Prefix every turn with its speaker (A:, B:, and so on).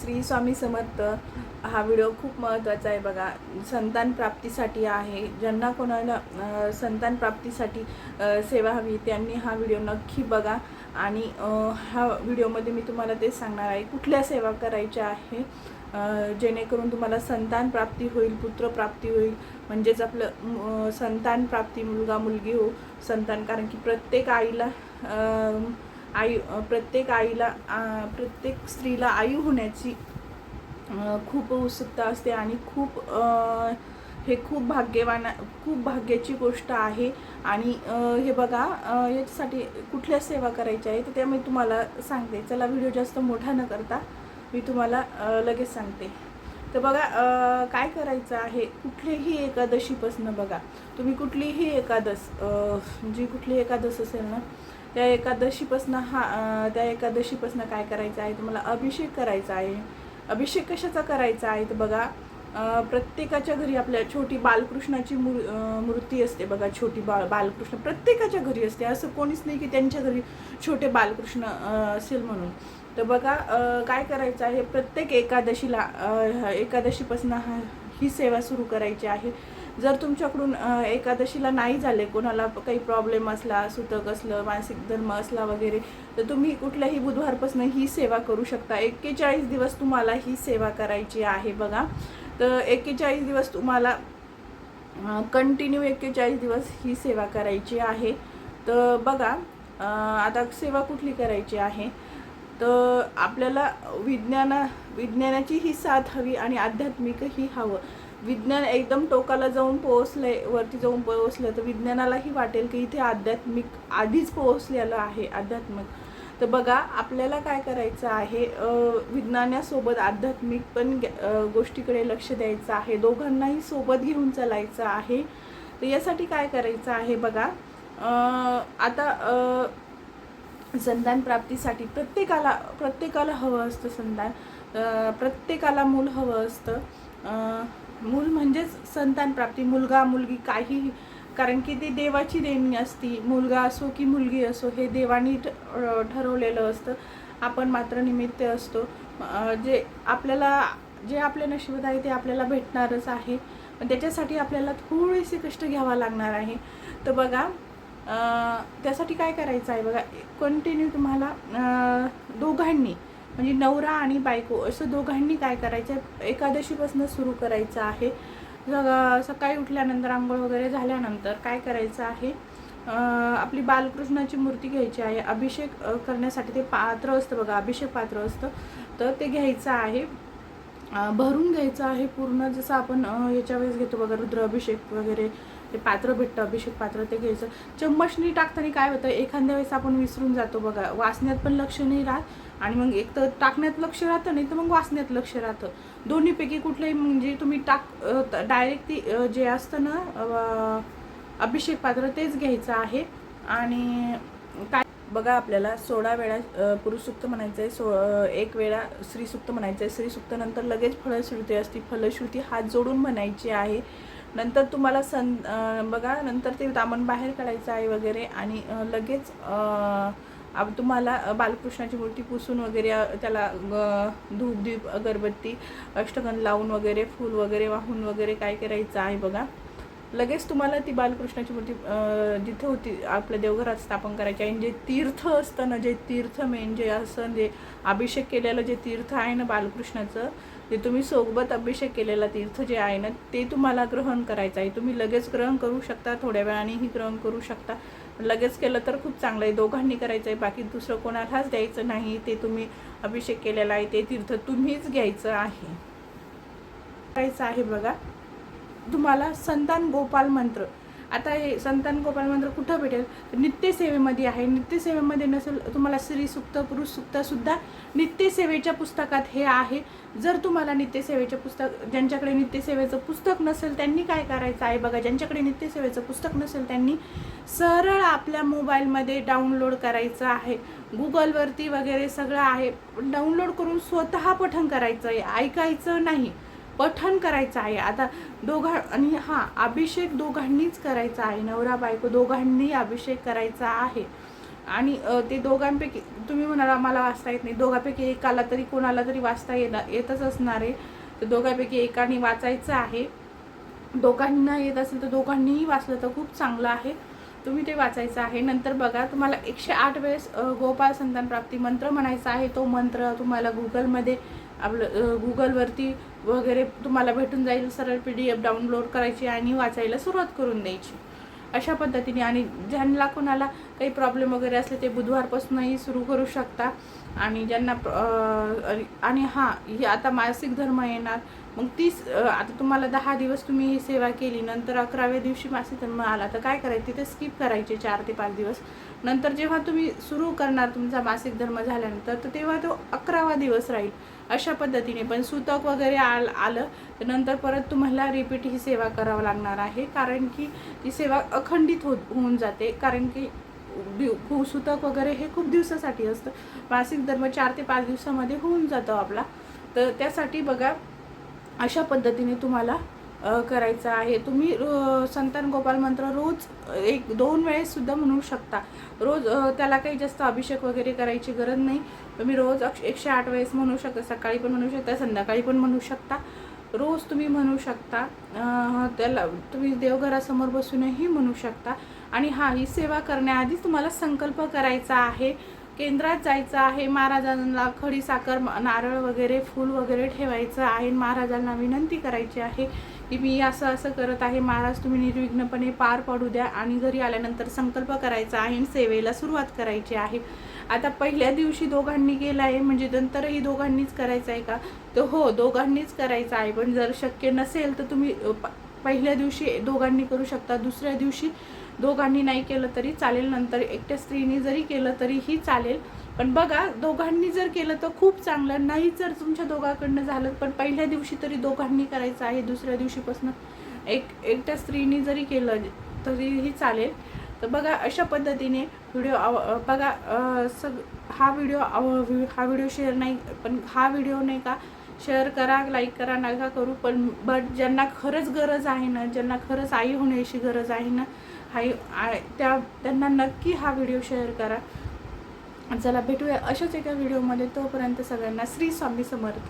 A: श्री स्वामी समर्थ. हा व्हिडिओ खूप महत्त्वाचा आहे बघा. संतान प्राप्तीसाठी आहे. ज्यांना कोणाला संतान प्राप्तीसाठी सेवा हवी त्यांनी हा व्हिडिओ नक्की बघा. आणि ह्या व्हिडिओमध्ये मी तुम्हाला तेच सांगणार आहे कुठल्या सेवा करायच्या आहे जेणेकरून तुम्हाला संतान प्राप्ती होईल, पुत्र प्राप्ती होईल, म्हणजेच आपलं संतान प्राप्ती, मुलगा मुलगी हो संतान. कारण की प्रत्येक आईला प्रत्येक स्त्रीला आई होण्याची खूप उत्सुकता असते आणि हे खूप भाग्याची गोष्ट आहे. आणि हे बघा, याच्यासाठी कुठल्या सेवा करायच्या आहे तर त्या मी तुम्हाला सांगते. चला, व्हिडिओ जास्त मोठा न करता मी तुम्हाला लगेच सांगते. तर बघा, काय करायचं आहे, कुठलीही एकादशीपासून बघा, तुम्ही कुठलीही जी कुठली एकादश असेल ना त्या एकादशीपासून काय करायचं आहे, तुम्हाला अभिषेक करायचा आहे. अभिषेक कशाचा करायचा आहे तर बघा, प्रत्येकाच्या घरी आपल्या छोटी बालकृष्णाची मूर्ती असते बघा. छोटी बालकृष्ण प्रत्येकाच्या घरी असते. असं कोणीच नाही की त्यांच्या घरी छोटे बालकृष्ण असेल म्हणून. तर बघा, काय करायचं आहे, प्रत्येक एकादशीपासून ही सेवा सुरू करायची आहे. जर तुमच्याकडून एकादशीला नाही झाले, कोणाला काही प्रॉब्लेम असला, सुतक असलं, मानसिक धर्म असला वगैरे, तर तुम्ही कुठल्याही बुधवारपासून ही सेवा करू शकता. 41 दिवस तुम्हाला ही सेवा करायची आहे बघा. तर 41 दिवस तुम्हाला कंटिन्यू 41 दिवस ही सेवा करायची आहे. तर बघा, आता सेवा कुठली करायची आहे तर आपल्याला विज्ञानाची ही साथ हवी आणि आध्यात्मिकही हवं. विज्ञान एकदम टोकाला जाऊन वरती जाऊन पोहोचलं तर विज्ञानालाही वाटेल की इथे आध्यात्मिक आधीच पोहोचलेलं आहे आध्यात्मिक. तर बघा, आपल्याला काय करायचं आहे, विज्ञानासोबत आध्यात्मिक पण गोष्टीकडे लक्ष द्यायचं आहे. दोघांनाही सोबत घेऊन चालायचं आहे. तर यासाठी काय करायचं आहे बघा, आता संतान प्राप्तीसाठी प्रत्येकाला हवं असतं संतान. प्रत्येकाला मूल हवं असतं. मूल म्हणजेच संतान प्राप्ती, मुलगा मुलगी काहीही, कारण की ती देवाची देणी असती. मुलगा असो की मुलगी असो हे देवानी ठरवलेलं असतं. आपण मात्र निमित्त असतो. जे आपल्या नशिबात आहे ते आपल्याला भेटणारच आहे. पण त्याच्यासाठी आपल्याला थोडेसे कष्ट घ्यावा लागणार आहे. तर बघा, त्यासाठी काय करायचं आहे बघा, कंटिन्यू तुम्हाला दोघांनी म्हणजे नवरा आणि बायको असं दोघांनी काय करायचं आहे, एकादशीपासून सुरू करायचं आहे. सकाळी उठल्यानंतर आंघोळ वगैरे झाल्यानंतर काय करायचं आहे, आपली बालकृष्णाची मूर्ती घ्यायची आहे. अभिषेक करण्यासाठी ते पात्र असतं बघा, अभिषेक पात्र असतं, तर ते घ्यायचं आहे. भरून घ्यायचं आहे पूर्ण, जसं आपण याच्या वेळेस घेतो बघा रुद्र अभिषेक वगैरे, ते पात्र भेटतं अभिषेक पात्र, ते घ्यायचं. चम्मचनी टाकताना काय होतं, एखाद्या वेळेस आपण विसरून जातो बघा, वासण्यात पण लक्ष नाही राहत आणि मग एक तर टाकण्यात लक्ष राहतं, नाही तर मग वासण्यात लक्ष राहतं. दोन्हीपैकी कुठलंही, म्हणजे तुम्ही डायरेक्ट ती जे असतं ना अभिषेक पात्र तेच घ्यायचं आहे. आणि काय बघा, आपल्याला 16 वेळा पुरुषसूक्त म्हणायचं आहे, 1 वेळा श्रीसूक्त म्हणायचं आहे. श्रीसूक्तानंतर लगेच फलश्रुती असते, फलश्रुती हात जोडून म्हणायची आहे. नंतर तुम्हाला बघा, नंतर ते दामन बाहेर काढायचं आहे वगैरे. आणि लगेच तुम्हाला बालकृष्णाची मूर्ती पुसून वगैरे त्याला धूप दीप अगरबत्ती अष्टगंध लावून वगैरे फूल वगैरे वाहून वगैरे काय करायचं आहे बघा. लगेच तुम्हाला ती बालकृष्णाची मूर्ती जिथे होती आपल्या देवघरात स्थापन करायची आहे. जे तीर्थ असतं ना, जे तीर्थ मेन जे असं जे अभिषेक केलेलं जे तीर्थ आहे ना बालकृष्णाचं, जे तुम्ही सोबत अभिषेक केलेला तीर्थ जे आहे ना ते तुम्हाला ग्रहण करायचं आहे. तुम्ही लगेच ग्रहण करू शकता, थोड्या वेळानेही ग्रहण करू शकता. लगेच केलं तर खूप चांगलं आहे. दोघांनी करायचं आहे, बाकी दुसरं कोणालाच द्यायचं नाही. ते तुम्ही अभिषेक केलेला आहे ते तीर्थ तुम्हीच घ्यायचं आहे. करायचं आहे बघा, तुम्हाला संतान गोपाल मंत्र. आता हे संतान गोपाल मंत्र कुठं भेटेल, नित्यसेवेमध्ये आहे. नित्यसेवेमध्ये नसेल तुम्हाला श्रीसूक्त पुरुषसूक्तसुद्धा नित्यसेवेच्या पुस्तकात हे आहे. जर तुम्हाला नित्यसेवेचं पुस्तक, ज्यांच्याकडे नित्यसेवेचं पुस्तक नसेल त्यांनी काय करायचं आहे बघा, ज्यांच्याकडे नित्यसेवेचं पुस्तक नसेल त्यांनी सरळ आपल्या मोबाईलमध्ये डाउनलोड करायचं आहे. गुगलवरती वगैरे सगळं आहे, डाउनलोड करून स्वतः पठण करायचं आहे, ऐकायचं नाही, पठण करायचं आहे. आता आणि अभिषेक दोघांनीच करायचा आहे, नवरा बायको दोघांनी अभिषेक करायचा आहे. आणि ते दोघांपैकी तुम्ही म्हणाला मला वाचता येत नाही, दोघांपैकी एकाला तरी कोणाला तरी वाचता येतच असणार आहे. तर दोघांपैकी एकाने वाचायचं आहे. दोघांना येत असेल तर दोघांनीही वाचलं तर खूप चांगलं आहे. तुम्ही ते वाचायचं आहे. नंतर बघा तुम्हाला 108 वेळेस गोपाळ संतान प्राप्ती मंत्र म्हणायचा आहे. तो मंत्र तुम्हाला गुगलमध्ये आपलं गुगलवरती वगैरे तुम्हाला भेटून जाईल. सरळ PDF डाउनलोड करायची आणि वाचायला सुरुवात करून द्यायची अशा पद्धतीने. आणि ज्यांना कोणाला काही प्रॉब्लेम वगैरे असले ते बुधवारपासूनही सुरू करू शकता. आणि ज्यांना आणि हां, ही आता मासिक धर्म येणार, मग आता तुम्हाला 10 दिवस तुम्ही ही सेवा केली, नंतर 11व्या दिवशी मासिक धर्म आला तर काय करायचं, तिथे स्किप करायचे 4 ते 5 दिवस. नंतर जेव्हा तुम्ही सुरू करणार तुमचा मासिक धर्म झाल्यानंतर तर तेव्हा तो 11वा दिवस राहील अशा पद्धतीने. पण सुतक वगैरे आलं तर नंतर परत तुम्हाला रिपीट ही सेवा करावं लागणार आहे, कारण की ती सेवा अखंडित होऊन जाते. कारण की सुतक वगैरे हे खूप दिवसासाठी असतं. मासिक धर्म 4 ते 5 दिवसामध्ये होऊन जातो आपला. तर त्यासाठी बघा अशा पद्धतीने तुम्हाला करायचं आहे. तुम्ही संतान गोपाल मंत्र रोज 1-2 वेळेस सुद्धा म्हणू शकता. रोज त्याला काही जास्त अभिषेक वगैरे करायची गरज नाही. तुम्ही रोज 108 वेळेस म्हणू शकता. सकाळी पण म्हणू शकता, संध्याकाळी पण म्हणू शकता, रोज तुम्ही म्हणू शकता. त्याला तुम्ही देवघरासमोर बसूनही म्हणू शकता. आणि हां, ही सेवा करण्याआधी तुम्हाला संकल्प करायचा आहे. केंद्रात जायचं आहे. महाराजांना खडी साखर, नारळ वगैरे, फूल वगैरे ठेवायचं आहे. महाराजांना विनंती करायची आहे की मी असं असं करत आहे, महाराज तुम्ही निर्विघ्नपणे पार पडू द्या. आणि घरी आल्यानंतर संकल्प करायचा आहे आणि सेवेला सुरुवात करायची आहे. आता पहिल्या दिवशी दोघांनी केलं आहे म्हणजे नंतरही दोघांनीच करायचं आहे का, तर हो, दोघांनीच करायचं आहे. पण जर शक्य नसेल तर तुम्ही पहिल्या दिवशी दोघांनी करू शकता, दुसऱ्या दिवशी दोघांनी नाही केलं तरी चालेल, नंतर एकट्या स्त्रीने जरी केलं तरीही चालेल. पण बघा, दोघांनी जर केलं तर खूप चांगलं. नाही जर तुमच्या दोघांकडनं झालं, पण पहिल्या दिवशी तरी दोघांनी करायचं आहे. दुसऱ्या दिवशीपासून एकट्या स्त्रीने जरी केलं तरीही चालेल. तर बघा अशा पद्धतीने व्हिडिओ बघा. हा व्हिडिओ शेअर नाही, पण हा व्हिडिओ नाही का शेअर करा, लाईक करा, नका करू. बट ज्यांना खरंच गरज आहे ना, ज्यांना खरंच आई होण्याची गरज आहे ना, त्यांना नक्की हा व्हिडिओ शेअर करा. चला भेटूया अशाच एका व्हिडिओमध्ये. तोपर्यंत सगळ्यांना श्री स्वामी समर्थ.